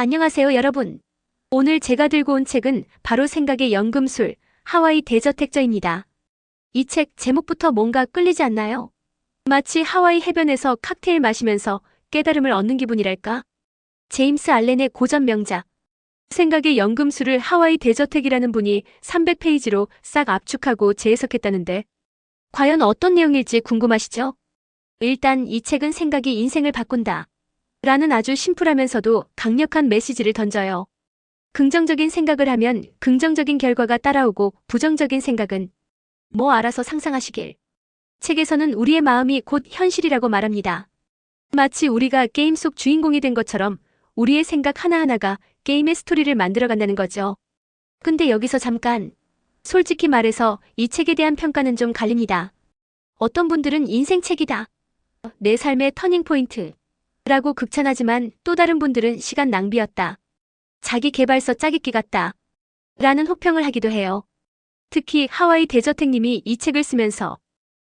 안녕하세요, 여러분. 오늘 제가 들고 온 책은 바로 생각의 연금술, 하와이 대저택저입니다. 이 책 제목부터 뭔가 끌리지 않나요? 마치 하와이 해변에서 칵테일 마시면서 깨달음을 얻는 기분이랄까? 제임스 알렌의 고전 명작. 생각의 연금술을 하와이 대저택이라는 분이 300페이지로 싹 압축하고 재해석했다는데, 과연 어떤 내용일지 궁금하시죠? 일단 이 책은 생각이 인생을 바꾼다 라는 아주 심플하면서도 강력한 메시지를 던져요. 긍정적인 생각을 하면 긍정적인 결과가 따라오고, 부정적인 생각은 뭐 알아서 상상하시길. 책에서는 우리의 마음이 곧 현실이라고 말합니다. 마치 우리가 게임 속 주인공이 된 것처럼 우리의 생각 하나하나가 게임의 스토리를 만들어간다는 거죠. 근데 여기서 잠깐, 솔직히 말해서 이 책에 대한 평가는 좀 갈립니다. 어떤 분들은 인생 책이다, 내 삶의 터닝포인트 라고 극찬하지만, 또 다른 분들은 시간 낭비였다, 자기 개발서 짜깁기 같다 라는 혹평을 하기도 해요. 특히 하와이 대저택님이 이 책을 쓰면서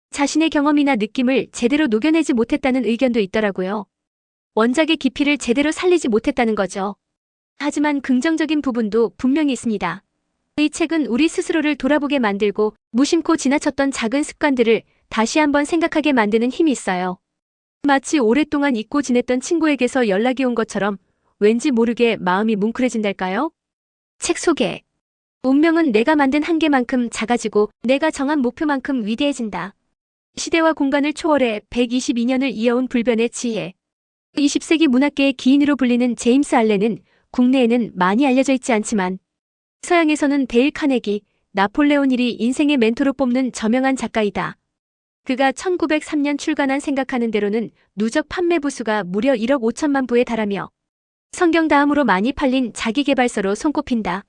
자신의 경험이나 느낌을 제대로 녹여내지 못했다는 의견도 있더라고요. 원작의 깊이를 제대로 살리지 못했다는 거죠. 하지만 긍정적인 부분도 분명히 있습니다. 이 책은 우리 스스로를 돌아보게 만들고, 무심코 지나쳤던 작은 습관들을 다시 한번 생각하게 만드는 힘이 있어요. 마치 오랫동안 잊고 지냈던 친구에게서 연락이 온 것처럼 왠지 모르게 마음이 뭉클해진달까요? 책 소개. 운명은 내가 만든 한계만큼 작아지고 내가 정한 목표만큼 위대해진다. 시대와 공간을 초월해 122년을 이어온 불변의 지혜. 20세기 문학계의 기인으로 불리는 제임스 알렌은 국내에는 많이 알려져 있지 않지만, 서양에서는 데일 카네기, 나폴레온 힐이 인생의 멘토로 뽑는 저명한 작가이다. 그가 1903년 출간한 생각하는 대로는 누적 판매 부수가 무려 1억 5천만 부에 달하며 성경 다음으로 많이 팔린 자기계발서로 손꼽힌다.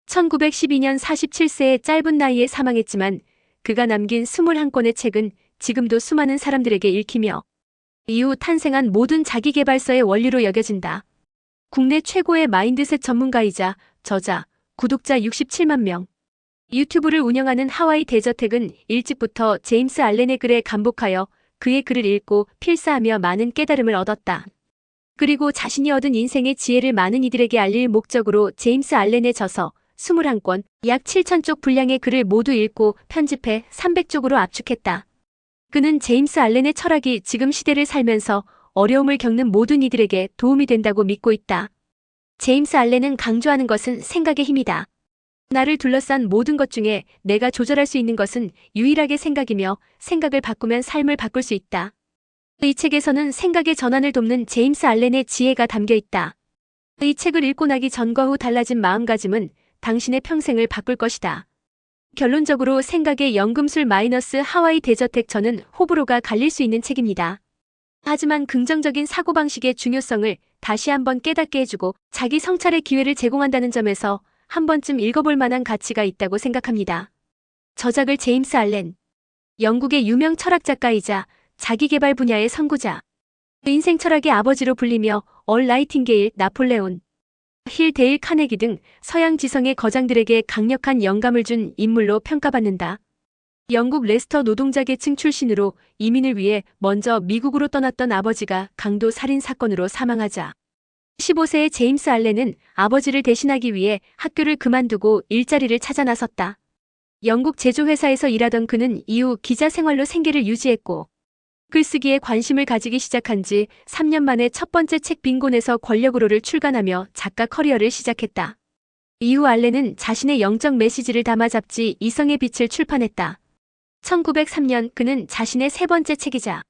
1912년 47세의 짧은 나이에 사망했지만, 그가 남긴 21권의 책은 지금도 수많은 사람들에게 읽히며 이후 탄생한 모든 자기계발서의 원류로 여겨진다. 국내 최고의 마인드셋 전문가이자 저자, 구독자 67만 명. 유튜브를 운영하는 하와이 대저택은 일찍부터 제임스 알렌의 글에 감복하여 그의 글을 읽고 필사하며 많은 깨달음을 얻었다. 그리고 자신이 얻은 인생의 지혜를 많은 이들에게 알릴 목적으로 제임스 알렌의 저서 21권, 약 7,000쪽 분량의 글을 모두 읽고 편집해 300쪽으로 압축했다. 그는 제임스 알렌의 철학이 지금 시대를 살면서 어려움을 겪는 모든 이들에게 도움이 된다고 믿고 있다. 제임스 알렌은 강조하는 것은 생각의 힘이다. 나를 둘러싼 모든 것 중에 내가 조절할 수 있는 것은 유일하게 생각이며, 생각을 바꾸면 삶을 바꿀 수 있다. 이 책에서는 생각의 전환을 돕는 제임스 알렌의 지혜가 담겨 있다. 이 책을 읽고 나기 전과 후 달라진 마음가짐은 당신의 평생을 바꿀 것이다. 결론적으로 생각의 연금술 마이너스 하와이 대저택, 저는 호불호가 갈릴 수 있는 책입니다. 하지만 긍정적인 사고방식의 중요성을 다시 한번 깨닫게 해주고 자기 성찰의 기회를 제공한다는 점에서 한 번쯤 읽어볼 만한 가치가 있다고 생각합니다. 저작을 제임스 알렌. 영국의 유명 철학작가이자 자기계발 분야의 선구자. 인생 철학의 아버지로 불리며 얼 나이팅게일, 나폴레온 힐, 데일 카네기 등 서양 지성의 거장들에게 강력한 영감을 준 인물로 평가받는다. 영국 레스터 노동자계층 출신으로 이민을 위해 먼저 미국으로 떠났던 아버지가 강도 살인 사건으로 사망하자 15세의 제임스 알렌은 아버지를 대신하기 위해 학교를 그만두고 일자리를 찾아 나섰다. 영국 제조회사에서 일하던 그는 이후 기자 생활로 생계를 유지했고, 글쓰기에 관심을 가지기 시작한 지 3년 만에 첫 번째 책 빈곤에서 권력으로를 출간하며 작가 커리어를 시작했다. 이후 알렌은 자신의 영적 메시지를 담아 잡지 이성의 빛을 출판했다. 1903년 그는 자신의 세 번째 책이자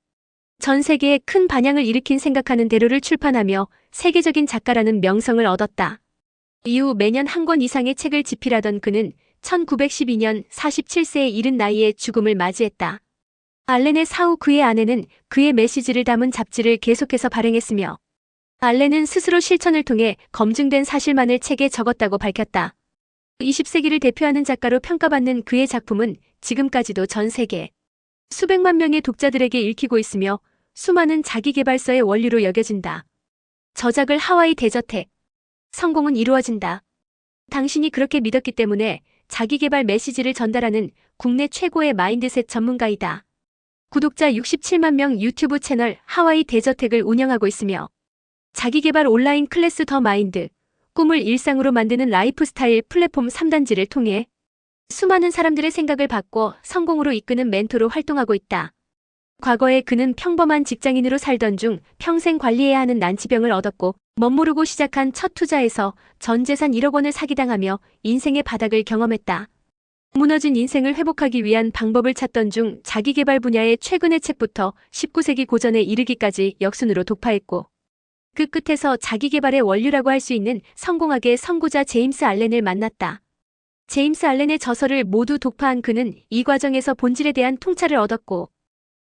전 세계에 큰 반향을 일으킨 생각하는 대로를 출판하며 세계적인 작가라는 명성을 얻었다. 이후 매년 한 권 이상의 책을 집필하던 그는 1912년 47세에 이른 나이에 죽음을 맞이했다. 알렌의 사후 그의 아내는 그의 메시지를 담은 잡지를 계속해서 발행했으며, 알렌은 스스로 실천을 통해 검증된 사실만을 책에 적었다고 밝혔다. 20세기를 대표하는 작가로 평가받는 그의 작품은 지금까지도 전 세계 수백만 명의 독자들에게 읽히고 있으며 수많은 자기계발서의 원류로 여겨진다. 저작을 하와이 대저택. 성공은 이루어진다. 당신이 그렇게 믿었기 때문에 자기계발 메시지를 전달하는 국내 최고의 마인드셋 전문가이다. 구독자 67만 명 유튜브 채널 하와이 대저택을 운영하고 있으며 자기계발 온라인 클래스 더 마인드, 꿈을 일상으로 만드는 라이프스타일 플랫폼 3단지를 통해 수많은 사람들의 생각을 바꿔 성공으로 이끄는 멘토로 활동하고 있다. 과거에 그는 평범한 직장인으로 살던 중 평생 관리해야 하는 난치병을 얻었고 멋모르고 시작한 첫 투자에서 전 재산 1억 원을 사기당하며 인생의 바닥을 경험했다. 무너진 인생을 회복하기 위한 방법을 찾던 중 자기계발 분야의 최근의 책부터 19세기 고전에 이르기까지 역순으로 독파했고 그 끝에서 자기계발의 원류라고 할 수 있는 성공학의 선구자 제임스 알렌을 만났다. 제임스 알렌의 저서를 모두 독파한 그는 이 과정에서 본질에 대한 통찰을 얻었고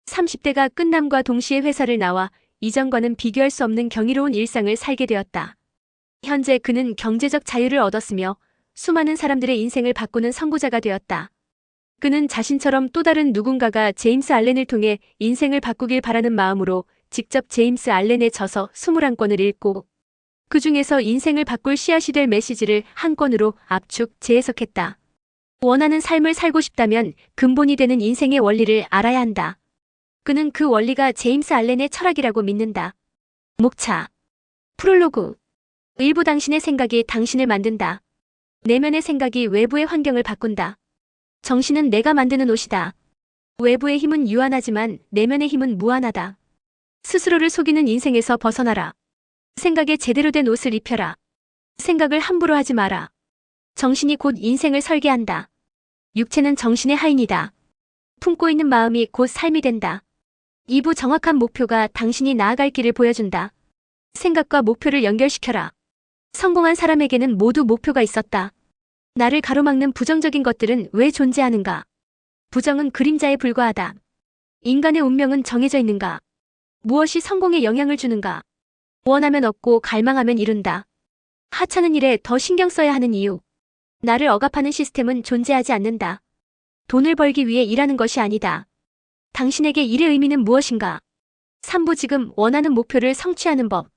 30대가 끝남과 동시에 회사를 나와 이전과는 비교할 수 없는 경이로운 일상을 살게 되었다. 현재 그는 경제적 자유를 얻었으며 수많은 사람들의 인생을 바꾸는 선구자가 되었다. 그는 자신처럼 또 다른 누군가가 제임스 알렌을 통해 인생을 바꾸길 바라는 마음으로 직접 제임스 알렌의 저서 21권을 읽고 그 중에서 인생을 바꿀 씨앗이 될 메시지를 한 권으로 압축, 재해석했다. 원하는 삶을 살고 싶다면 근본이 되는 인생의 원리를 알아야 한다. 그는 그 원리가 제임스 알렌의 철학이라고 믿는다. 목차. 프롤로그. 일부 당신의 생각이 당신을 만든다. 내면의 생각이 외부의 환경을 바꾼다. 정신은 내가 만드는 옷이다. 외부의 힘은 유한하지만 내면의 힘은 무한하다. 스스로를 속이는 인생에서 벗어나라. 생각에 제대로 된 옷을 입혀라. 생각을 함부로 하지 마라. 정신이 곧 인생을 설계한다. 육체는 정신의 하인이다. 품고 있는 마음이 곧 삶이 된다. 이부 정확한 목표가 당신이 나아갈 길을 보여준다. 생각과 목표를 연결시켜라. 성공한 사람에게는 모두 목표가 있었다. 나를 가로막는 부정적인 것들은 왜 존재하는가? 부정은 그림자에 불과하다. 인간의 운명은 정해져 있는가? 무엇이 성공에 영향을 주는가? 원하면 얻고 갈망하면 이룬다. 하찮은 일에 더 신경 써야 하는 이유. 나를 억압하는 시스템은 존재하지 않는다. 돈을 벌기 위해 일하는 것이 아니다. 당신에게 일의 의미는 무엇인가? 3부 지금 원하는 목표를 성취하는 법.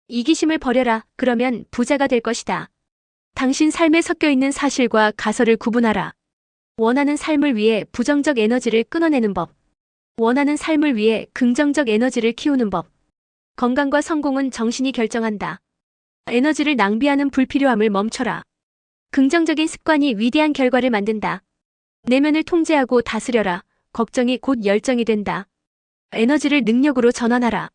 이기심을 버려라. 그러면 부자가 될 것이다. 당신 삶에 섞여 있는 사실과 가설을 구분하라. 원하는 삶을 위해 부정적 에너지를 끊어내는 법. 원하는 삶을 위해 긍정적 에너지를 키우는 법. 건강과 성공은 정신이 결정한다. 에너지를 낭비하는 불필요함을 멈춰라. 긍정적인 습관이 위대한 결과를 만든다. 내면을 통제하고 다스려라. 걱정이 곧 열정이 된다. 에너지를 능력으로 전환하라.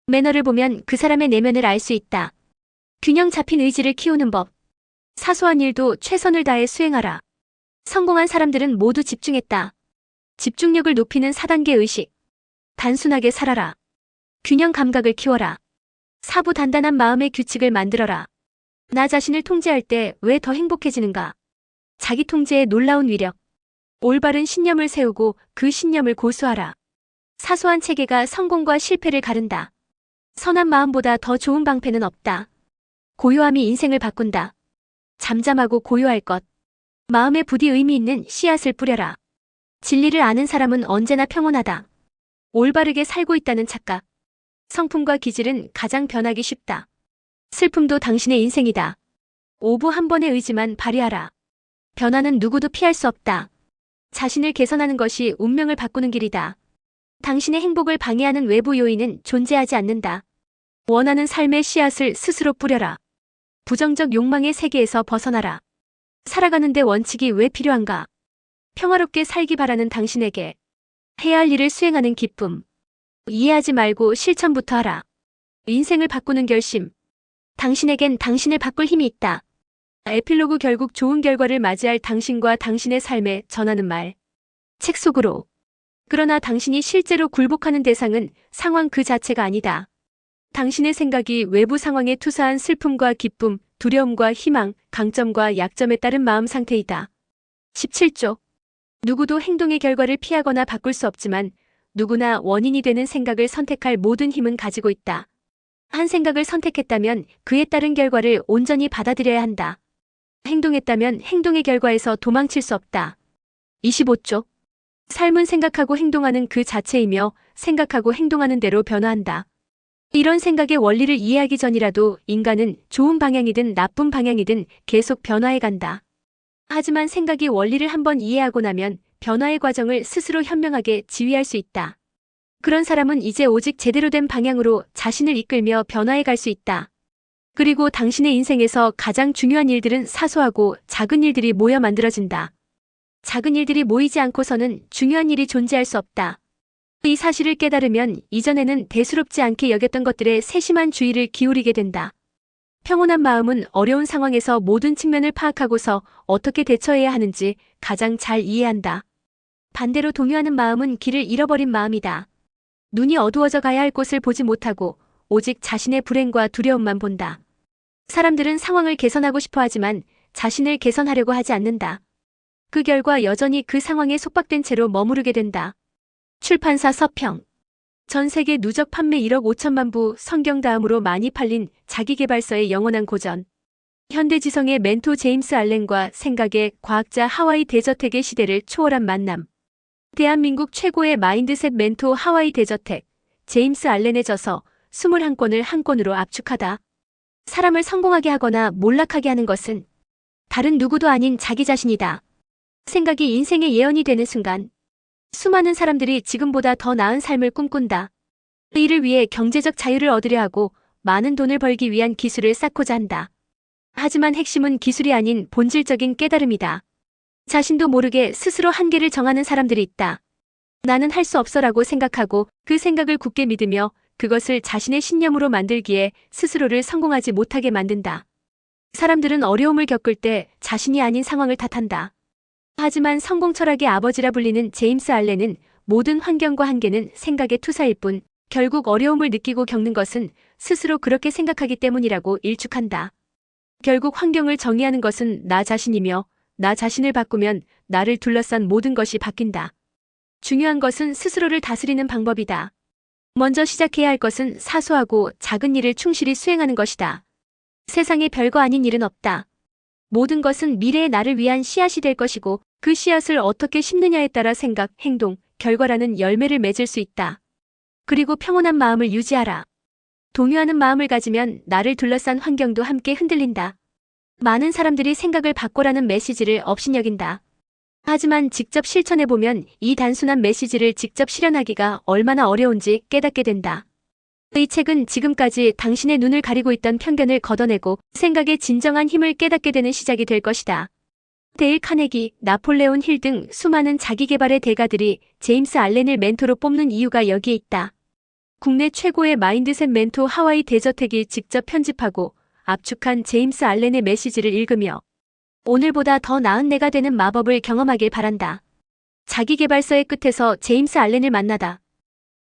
매너를 보면 그 사람의 내면을 알 수 있다. 균형 잡힌 의지를 키우는 법. 사소한 일도 최선을 다해 수행하라. 성공한 사람들은 모두 집중했다. 집중력을 높이는 4단계 의식. 단순하게 살아라. 균형 감각을 키워라. 4부 단단한 마음의 규칙을 만들어라. 나 자신을 통제할 때 왜 더 행복해지는가? 자기 통제의 놀라운 위력. 올바른 신념을 세우고 그 신념을 고수하라. 사소한 체계가 성공과 실패를 가른다. 선한 마음보다 더 좋은 방패는 없다. 고요함이 인생을 바꾼다. 잠잠하고 고요할 것. 마음에 부디 의미 있는 씨앗을 뿌려라. 진리를 아는 사람은 언제나 평온하다. 올바르게 살고 있다는 착각. 성품과 기질은 가장 변하기 쉽다. 슬픔도 당신의 인생이다. 오부 한 번의 의지만 발휘하라. 변화는 누구도 피할 수 없다. 자신을 개선하는 것이 운명을 바꾸는 길이다. 당신의 행복을 방해하는 외부 요인은 존재하지 않는다. 원하는 삶의 씨앗을 스스로 뿌려라. 부정적 욕망의 세계에서 벗어나라. 살아가는데 원칙이 왜 필요한가? 평화롭게 살기 바라는 당신에게 해야 할 일을 수행하는 기쁨. 이해하지 말고 실천부터 하라. 인생을 바꾸는 결심. 당신에겐 당신을 바꿀 힘이 있다. 에필로그 결국 좋은 결과를 맞이할 당신과 당신의 삶에 전하는 말. 책 속으로. 그러나 당신이 실제로 굴복하는 대상은 상황 그 자체가 아니다. 당신의 생각이 외부 상황에 투사한 슬픔과 기쁨, 두려움과 희망, 강점과 약점에 따른 마음 상태이다. 17조. 누구도 행동의 결과를 피하거나 바꿀 수 없지만 누구나 원인이 되는 생각을 선택할 모든 힘은 가지고 있다. 한 생각을 선택했다면 그에 따른 결과를 온전히 받아들여야 한다. 행동했다면 행동의 결과에서 도망칠 수 없다. 25조. 삶은 생각하고 행동하는 그 자체이며 생각하고 행동하는 대로 변화한다. 이런 생각의 원리를 이해하기 전이라도 인간은 좋은 방향이든 나쁜 방향이든 계속 변화해 간다. 하지만 생각이 원리를 한번 이해하고 나면 변화의 과정을 스스로 현명하게 지휘할 수 있다. 그런 사람은 이제 오직 제대로 된 방향으로 자신을 이끌며 변화해 갈 수 있다. 그리고 당신의 인생에서 가장 중요한 일들은 사소하고 작은 일들이 모여 만들어진다. 작은 일들이 모이지 않고서는 중요한 일이 존재할 수 없다. 이 사실을 깨달으면 이전에는 대수롭지 않게 여겼던 것들에 세심한 주의를 기울이게 된다. 평온한 마음은 어려운 상황에서 모든 측면을 파악하고서 어떻게 대처해야 하는지 가장 잘 이해한다. 반대로 동요하는 마음은 길을 잃어버린 마음이다. 눈이 어두워져 가야 할 곳을 보지 못하고 오직 자신의 불행과 두려움만 본다. 사람들은 상황을 개선하고 싶어 하지만 자신을 개선하려고 하지 않는다. 그 결과 여전히 그 상황에 속박된 채로 머무르게 된다. 출판사 서평. 전 세계 누적 판매 1억 5천만 부, 성경 다음으로 많이 팔린 자기계발서의 영원한 고전. 현대지성의 멘토 제임스 알렌과 생각의 과학자 하와이 대저택의 시대를 초월한 만남. 대한민국 최고의 마인드셋 멘토 하와이 대저택, 제임스 알렌의 저서 21권을 한 권으로 압축하다. 사람을 성공하게 하거나 몰락하게 하는 것은 다른 누구도 아닌 자기 자신이다. 생각이 인생의 예언이 되는 순간 수많은 사람들이 지금보다 더 나은 삶을 꿈꾼다. 이를 위해 경제적 자유를 얻으려 하고 많은 돈을 벌기 위한 기술을 쌓고자 한다. 하지만 핵심은 기술이 아닌 본질적인 깨달음이다. 자신도 모르게 스스로 한계를 정하는 사람들이 있다. 나는 할 수 없어라고 생각하고 그 생각을 굳게 믿으며 그것을 자신의 신념으로 만들기에 스스로를 성공하지 못하게 만든다. 사람들은 어려움을 겪을 때 자신이 아닌 상황을 탓한다. 하지만 성공 철학의 아버지라 불리는 제임스 알렌은 모든 환경과 한계는 생각의 투사일 뿐 결국 어려움을 느끼고 겪는 것은 스스로 그렇게 생각하기 때문이라고 일축한다. 결국 환경을 정의하는 것은 나 자신이며 나 자신을 바꾸면 나를 둘러싼 모든 것이 바뀐다. 중요한 것은 스스로를 다스리는 방법이다. 먼저 시작해야 할 것은 사소하고 작은 일을 충실히 수행하는 것이다. 세상에 별거 아닌 일은 없다. 모든 것은 미래의 나를 위한 씨앗이 될 것이고 그 씨앗을 어떻게 심느냐에 따라 생각, 행동, 결과라는 열매를 맺을 수 있다. 그리고 평온한 마음을 유지하라. 동요하는 마음을 가지면 나를 둘러싼 환경도 함께 흔들린다. 많은 사람들이 생각을 바꿔라는 메시지를 업신여긴다. 하지만 직접 실천해보면 이 단순한 메시지를 직접 실현하기가 얼마나 어려운지 깨닫게 된다. 이 책은 지금까지 당신의 눈을 가리고 있던 편견을 걷어내고 생각의 진정한 힘을 깨닫게 되는 시작이 될 것이다. 데일 카네기, 나폴레온 힐 등 수많은 자기계발의 대가들이 제임스 알렌을 멘토로 뽑는 이유가 여기에 있다. 국내 최고의 마인드셋 멘토 하와이 대저택이 직접 편집하고 압축한 제임스 알렌의 메시지를 읽으며 오늘보다 더 나은 내가 되는 마법을 경험하길 바란다. 자기계발서의 끝에서 제임스 알렌을 만나다.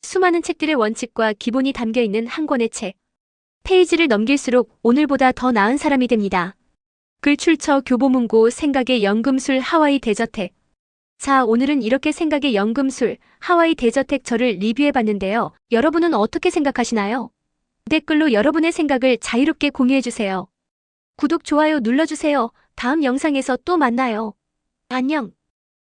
수많은 책들의 원칙과 기본이 담겨있는 한 권의 책. 페이지를 넘길수록 오늘보다 더 나은 사람이 됩니다. 글 출처 교보문고 생각의 연금술 하와이 대저택. 자, 오늘은 이렇게 생각의 연금술 하와이 대저택 저를 리뷰해봤는데요. 여러분은 어떻게 생각하시나요? 댓글로 여러분의 생각을 자유롭게 공유해주세요. 구독, 좋아요 눌러주세요. 다음 영상에서 또 만나요. 안녕.